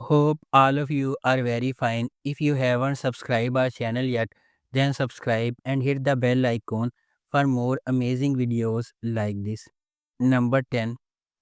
Hope all of you are very fine. If you haven't subscribed our channel yet, then subscribe and hit the bell icon for more amazing videos like this. Number 10.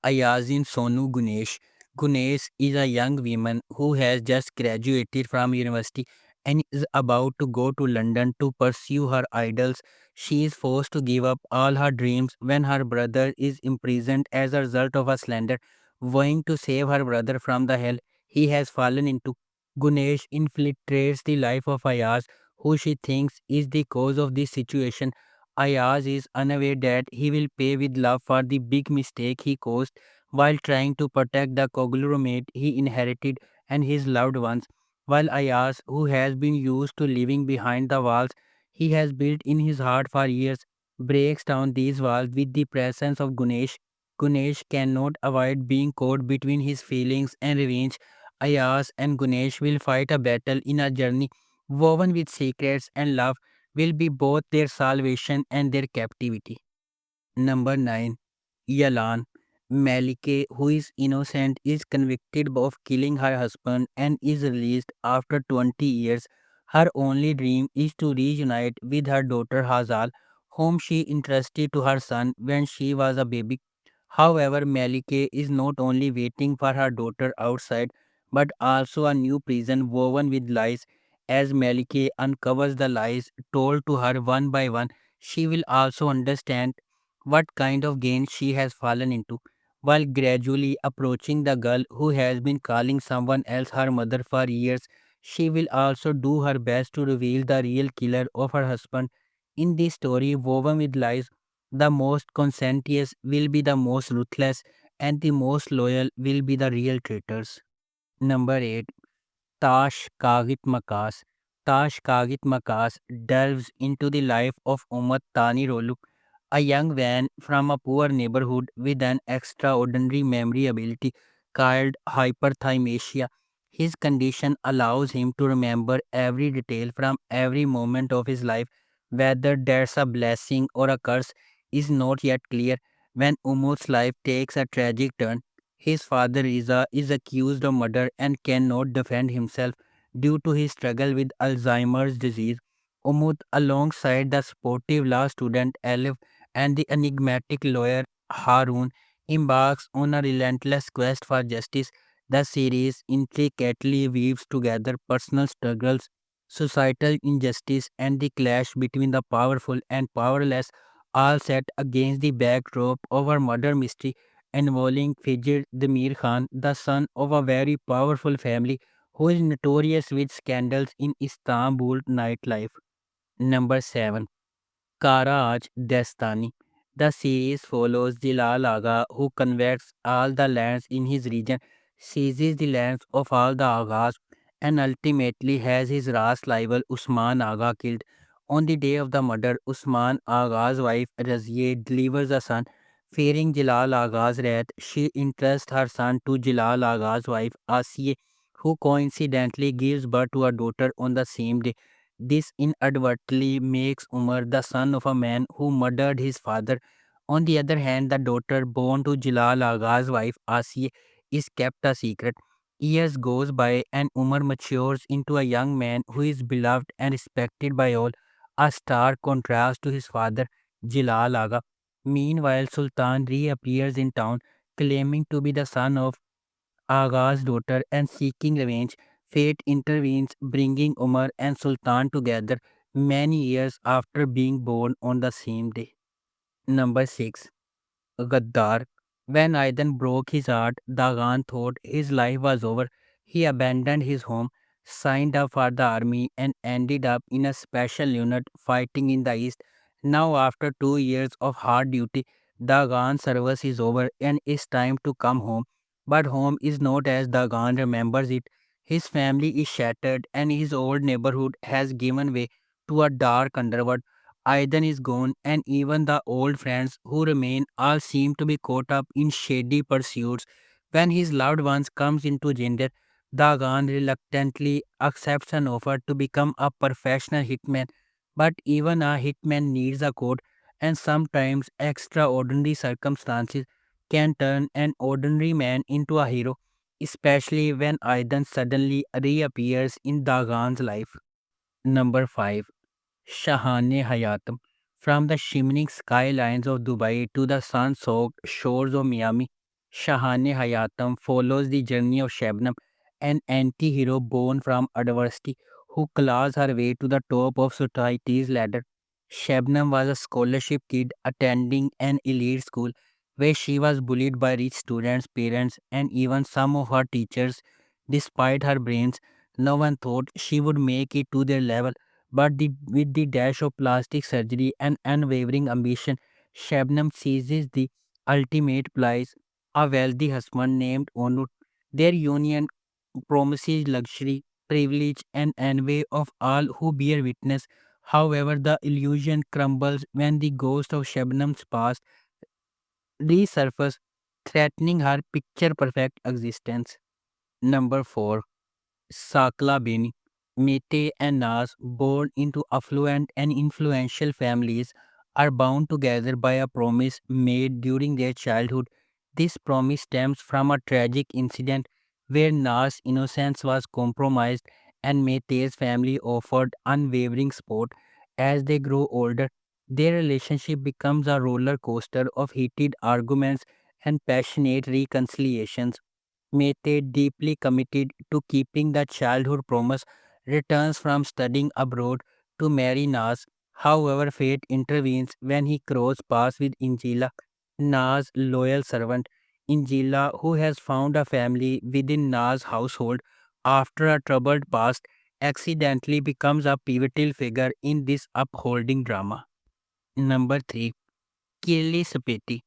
Ayazin Sonu Gunesh. Gunesh is a young woman who has just graduated from university and is about to go to London to pursue her ideals. She is forced to give up all her dreams when her brother is imprisoned as a result of a slander. Vowing to save her brother from the hell he has fallen into, Gunesh infiltrates the life of Ayaz, who she thinks is the cause of this situation. Ayaz is unaware that he will pay with love for the big mistake he caused while trying to protect the conglomerate he inherited and his loved ones. While Ayaz, who has been used to living behind the walls he has built in his heart for years, breaks down these walls with the presence of Gunesh. Gunesh cannot avoid being caught between his feelings and revenge. Ayaz and Gunesh will fight a battle in a journey woven with secrets and love will be both their salvation and their captivity. Number 9. Yalan. Malike, who is innocent, is convicted of killing her husband and is released after 20 years. Her only dream is to reunite with her daughter Hazal, whom she entrusted to her son when she was a baby. However, Malike is not only waiting for her daughter outside, but also a new prison woven with lies. As Malike uncovers the lies told to her one by one, she will also understand what kind of gain she has fallen into, while gradually approaching the girl who has been calling someone else her mother for years. She will also do her best to reveal the real killer of her husband. In this story woven with lies, the most conscientious will be the most ruthless, and the most loyal will be the real traitors. Number 8. Tash Kagit Makas. Tash Kagit Makas delves into the life of Umar Tani Roluk, a young man from a poor neighborhood with an extraordinary memory ability called hyperthymesia. His condition allows him to remember every detail from every moment of his life. Whether that's a blessing or a curse is not yet clear. When Umut's life takes a tragic turn, his father Riza is accused of murder and cannot defend himself due to his struggle with Alzheimer's disease. Umut, alongside the sportive law student Elif and the enigmatic lawyer Harun, embarks on a relentless quest for justice. The series intricately weaves together personal struggles, societal injustice, and the clash between the powerful and powerless, all set against the backdrop of a murder mystery involving Fijir Demir Khan, the son of a very powerful family who is notorious with scandals in Istanbul nightlife. Number 7. Karaj Destani. The series follows Jilal Aga, who converts all the lands in his region, seizes the lands of all the Agas, and ultimately has his Ras rival Usman Aga killed. On the day of the murder, Usman Aga's wife Razia delivers a son. Fearing Jilal Aga's wrath, she entrusts her son to Jilal Aga's wife Asiye, who coincidentally gives birth to a daughter on the same day. This inadvertently makes Umar the son of a man who murdered his father. On the other hand, the daughter born to Jalal Aga's wife Asiye is kept a secret. Years goes by and Umar matures into a young man who is beloved and respected by all, a stark contrast to his father Jalal Aga. Meanwhile, Sultan reappears in town claiming to be the son of Aga's daughter and seeking revenge. Fate intervenes, bringing Umar and Sultan together many years after being born on the same day. Number 6. Gaddar. When Aidan broke his heart, Dagan thought his life was over. He abandoned his home, signed up for the army, and ended up in a special unit fighting in the east. Now, after 2 years of hard duty, Dagan's service is over and it's time to come home. But home is not as Dagan remembers it. His family is shattered, and his old neighborhood has given way to a dark underworld. Aidan is gone, and even the old friends who remain all seem to be caught up in shady pursuits. When his loved ones comes into gender, Dagan reluctantly accepts an offer to become a professional hitman. But even a hitman needs a code, and sometimes extraordinary circumstances can turn an ordinary man into a hero. especially when Aidan suddenly reappears in Dagan's life. Number 5. Shahane Hayatam. From the shimmering skylines of Dubai to the sun soaked shores of Miami, Shahane Hayatam follows the journey of Shabnam, an anti hero born from adversity who claws her way to the top of society's ladder. Shabnam was a scholarship kid attending an elite school where she was bullied by rich students, parents, and even some of her teachers. Despite her brains, no one thought she would make it to their level, but with the dash of plastic surgery and unwavering ambition, Shabnam seizes the ultimate prize, a wealthy husband named Onur. Their union promises luxury, privilege, and envy of all who bear witness. However, the illusion crumbles when the ghost of Shabnam's past resurfaces, threatening her picture perfect existence. Number 4. Sakla Beni. Mete and Naz, born into affluent and influential families, are bound together by a promise made during their childhood. This promise stems from a tragic incident where Naz's innocence was compromised and Mete's family offered unwavering support. As they grow older, their relationship becomes a roller coaster of heated arguments and passionate reconciliations. Mete, deeply committed to keeping the childhood promise, returns from studying abroad to marry Naz. However, fate intervenes when he crosses paths with Injila, Naz's loyal servant. Injila, who has found a family within Naz's household after a troubled past, accidentally becomes a pivotal figure in this upholding drama. Number 3. Kirli Sapeti.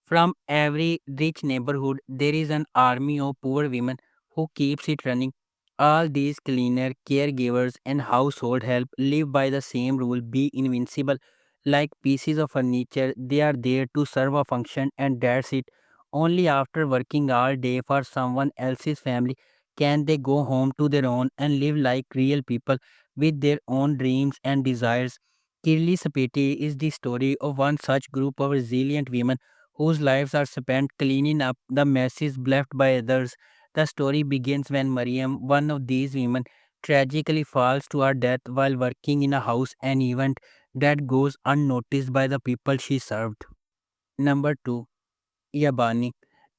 From every rich neighborhood, there is an army of poor women who keeps it running. All these cleaner, caregivers, and household help live by the same rule: be invincible. Like pieces of furniture, they are there to serve a function, and that's it. Only after working all day for someone else's family can they go home to their own and live like real people with their own dreams and desires. Kirli Sapeti is the story of one such group of resilient women whose lives are spent cleaning up the messes left by others. The story begins when Mariam, one of these women, tragically falls to her death while working in a house, an event that goes unnoticed by the people she served. Number 2. Yabani.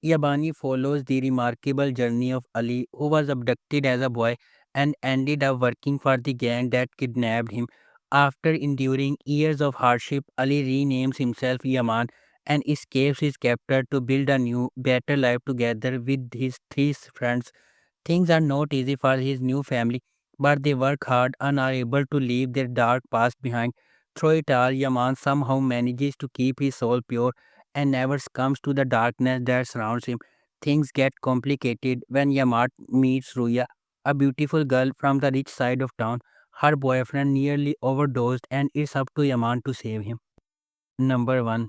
Yabani follows the remarkable journey of Ali, who was abducted as a boy and ended up working for the gang that kidnapped him. After enduring years of hardship, Ali renames himself Yaman and escapes his captor to build a new, better life together with his three friends. Things are not easy for his new family, but they work hard and are able to leave their dark past behind. Through it all, Yaman somehow manages to keep his soul pure and never succumbs to the darkness that surrounds him. Things get complicated when Yamat meets Ruya, a beautiful girl from the rich side of town. Her boyfriend nearly overdosed, and it's up to Yaman to save him. Number 1.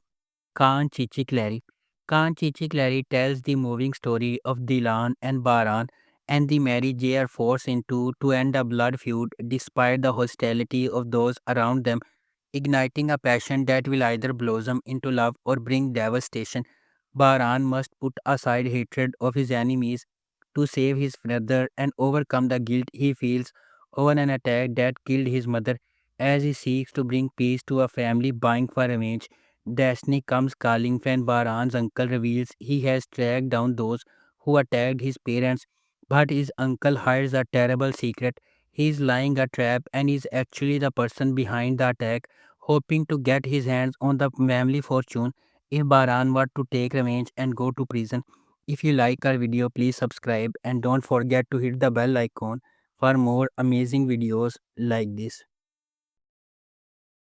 Khan Chichikleri. Khan Chichikleri tells the moving story of Dilan and Baran and the marriage they are forced into to end a blood feud despite the hostility of those around them, igniting a passion that will either blossom into love or bring devastation. Baran must put aside hatred of his enemies to save his brother and overcome the guilt he feels over an attack that killed his mother. As he seeks to bring peace to a family vying for revenge, Destiny comes calling when Baran's uncle reveals he has tracked down those who attacked his parents, but his uncle hides a terrible secret. He is lying a trap and is actually the person behind the attack, hoping to get his hands on the family fortune if Baran were to take revenge and go to prison. If you like our video, please subscribe and don't forget to hit the bell icon for more amazing videos like this.